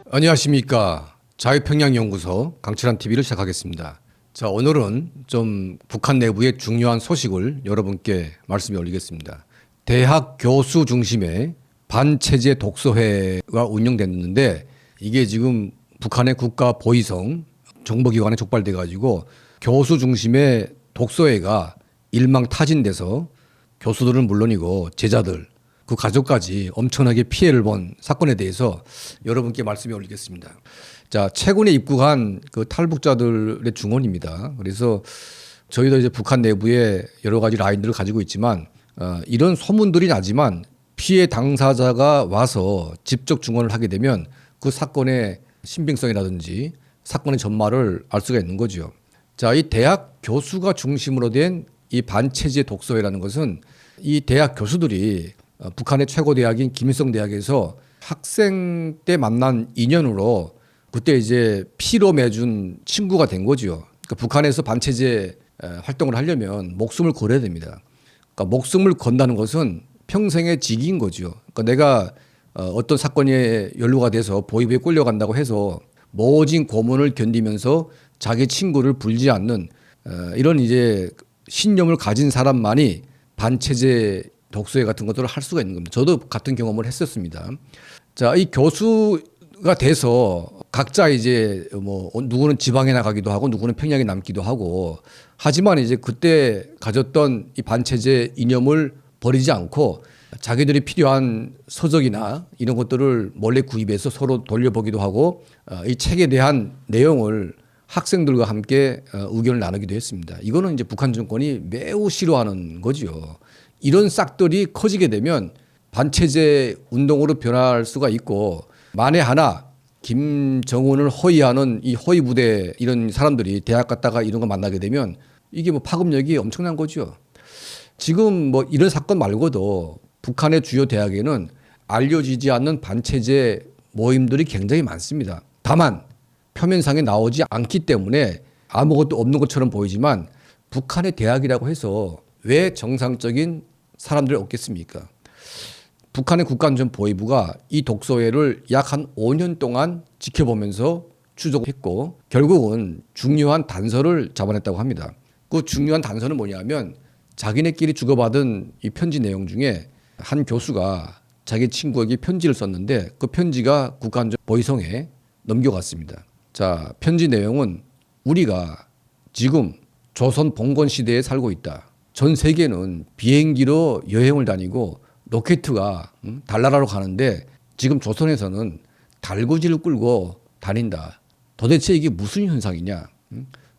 안녕하십니까. 자유평양연구소 강철한 TV를 시작하겠습니다. 자, 오늘은 좀 북한 내부의 중요한 소식을 여러분께 말씀에 올리겠습니다. 대학 교수 중심의 반체제 독서회가 운영됐는데 이게 지금 북한의 국가 보위성 정보기관에 촉발돼 가지고 교수 중심의 독서회가 일망타진돼서 교수들은 물론이고 제자들 그 가족까지 엄청나게 피해를 본 사건에 대해서 여러분께 말씀에 올리겠습니다. 자, 최근에 입국한 그 탈북자들의 중원입니다. 그래서 저희도 이제 북한 내부에 여러 가지 라인들을 가지고 있지만 이런 소문들이 나지만 피해 당사자가 와서 직접 증언을 하게 되면 그 사건의 신빙성이라든지 사건의 전말을 알 수가 있는 거죠. 자, 이 대학 교수가 중심으로 된 이 반체제 독서회라는 것은 이 대학 교수들이 북한의 최고 대학인 김일성 대학에서 학생 때 만난 인연으로 그때 이제 피로 맺은 친구가 된 거죠. 그러니까 북한에서 반체제 활동을 하려면 목숨을 걸어야 됩니다. 그러니까 목숨을 건다는 것은 평생의 직인 거죠. 그러니까 내가 어떤 사건에 연루가 돼서 보위부에 끌려간다고 해서 모진 고문을 견디면서 자기 친구를 불지 않는 이런 이제 신념을 가진 사람만이 반체제 독서회 같은 것들을 할 수가 있는 겁니다. 저도 같은 경험을 했었습니다. 자, 이 교수가 돼서 각자 이제 뭐 누구는 지방에 나가기도 하고 누구는 평양에 남기도 하고 하지만 이제 그때 가졌던 이 반체제 이념을 버리지 않고 자기들이 필요한 서적이나 이런 것들을 몰래 구입해서 서로 돌려보기도 하고 이 책에 대한 내용을 학생들과 함께 의견을 나누기도 했습니다. 이거는 이제 북한 정권이 매우 싫어하는 거죠. 이런 싹들이 커지게 되면 반체제 운동으로 변할 수가 있고 만에 하나 김정은을 허위하는 이 허위 부대 이런 사람들이 대학 갔다가 이런 거 만나게 되면 이게 뭐 파급력이 엄청난 거죠. 지금 뭐 이런 사건 말고도 북한의 주요 대학에는 알려지지 않는 반체제 모임들이 굉장히 많습니다. 다만 표면상에 나오지 않기 때문에 아무것도 없는 것처럼 보이지만 북한의 대학이라고 해서 왜 정상적인 사람들이 없겠습니까? 북한의 국가안전보위부가 이 독서회를 약 한 5년 동안 지켜보면서 추적했고 결국은 중요한 단서를 잡아냈다고 합니다. 그 중요한 단서는 뭐냐면 자기네끼리 주고받은 이 편지 내용 중에 한 교수가 자기 친구에게 편지를 썼는데 그 편지가 국가안전보위성에 넘겨갔습니다. 자, 편지 내용은 우리가 지금 조선 봉건 시대에 살고 있다. 전 세계는 비행기로 여행을 다니고 로켓가 달나라로 가는데 지금 조선에서는 달구지를 끌고 다닌다. 도대체 이게 무슨 현상이냐?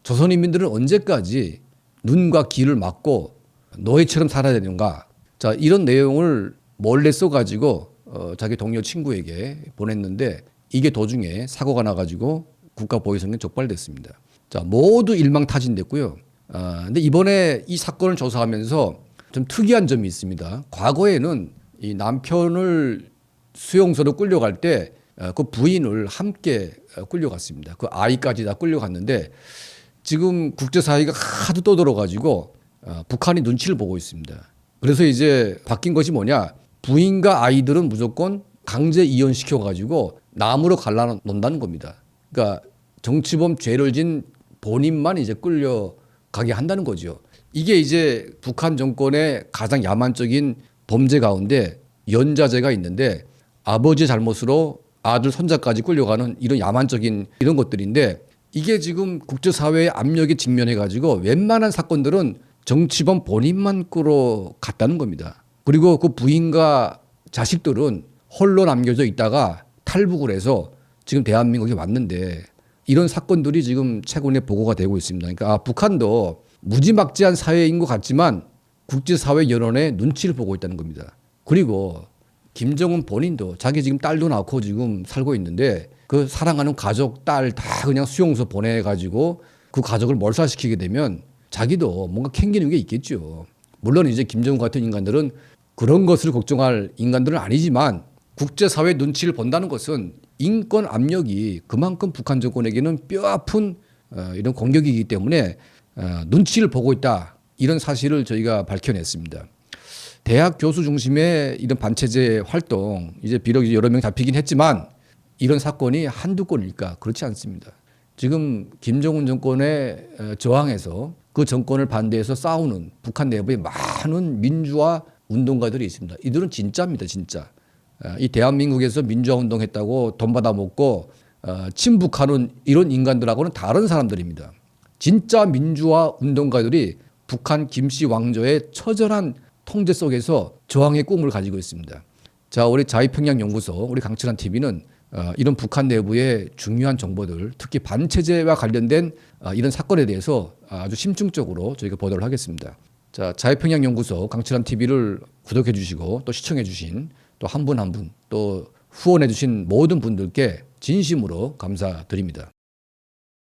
조선인민들은 언제까지 눈과 귀를 막고 노예처럼 살아야 되는가? 자, 이런 내용을 몰래 써가지고 자기 동료 친구에게 보냈는데 이게 도중에 사고가 나가지고 국가보위성에 적발됐습니다. 자, 모두 일망타진됐고요. 근데 이번에 이 사건을 조사하면서 좀 특이한 점이 있습니다. 과거에는 이 남편을 수용소로 끌려갈 때 그 부인을 함께 끌려갔습니다. 그 아이까지 다 끌려갔는데 지금 국제사회가 하도 떠들어가지고 북한이 눈치를 보고 있습니다. 그래서 이제 바뀐 것이 뭐냐? 부인과 아이들은 무조건 강제 이혼시켜가지고 남으로 갈라놓는다는 겁니다. 그러니까 정치범 죄를 진 본인만 이제 끌려가게 한다는 거죠. 이게 이제 북한 정권의 가장 야만적인 범죄 가운데 연좌제가 있는데 아버지 잘못으로 아들 손자까지 끌려가는 이런 야만적인 이런 것들인데 이게 지금 국제사회의 압력에 직면해 가지고 웬만한 사건들은 정치범 본인만 끌어갔다는 겁니다. 그리고 그 부인과 자식들은 홀로 남겨져 있다가 탈북을 해서 지금 대한민국에 왔는데 이런 사건들이 지금 최근에 보고가 되고 있습니다. 그러니까 북한도 무지막지한 사회인 것 같지만 국제사회 여론의 눈치를 보고 있다는 겁니다. 그리고 김정은 본인도 자기 지금 딸도 낳고 지금 살고 있는데 그 사랑하는 가족, 딸 다 그냥 수용소 보내가지고 그 가족을 몰살시키게 되면 자기도 뭔가 캥기는 게 있겠죠. 물론 이제 김정은 같은 인간들은 그런 것을 걱정할 인간들은 아니지만 국제사회 눈치를 본다는 것은 인권 압력이 그만큼 북한 정권에게는 뼈아픈 이런 공격이기 때문에 눈치를 보고 있다. 이런 사실을 저희가 밝혀냈습니다. 대학 교수 중심의 이런 반체제 활동 이제 비록 여러 명 잡히긴 했지만 이런 사건이 한두 건일까? 그렇지 않습니다. 지금 김정은 정권에 저항해서 그 정권을 반대해서 싸우는 북한 내부에 많은 민주화 운동가들이 있습니다. 이들은 진짜입니다, 진짜. 이 대한민국에서 민주화 운동했다고 돈 받아먹고 친북하는 이런 인간들하고는 다른 사람들입니다. 진짜 민주화 운동가들이 북한 김씨 왕조의 처절한 통제 속에서 저항의 꿈을 가지고 있습니다. 자, 우리 자유평양연구소, 우리 강철한 TV는 이런 북한 내부의 중요한 정보들, 특히 반체제와 관련된 이런 사건에 대해서 아주 심층적으로 저희가 보도를 하겠습니다. 자, 자유평양연구소 강철한 TV를 구독해 주시고 또 시청해 주신 또 한 분 한 분 또 후원해 주신 모든 분들께 진심으로 감사드립니다.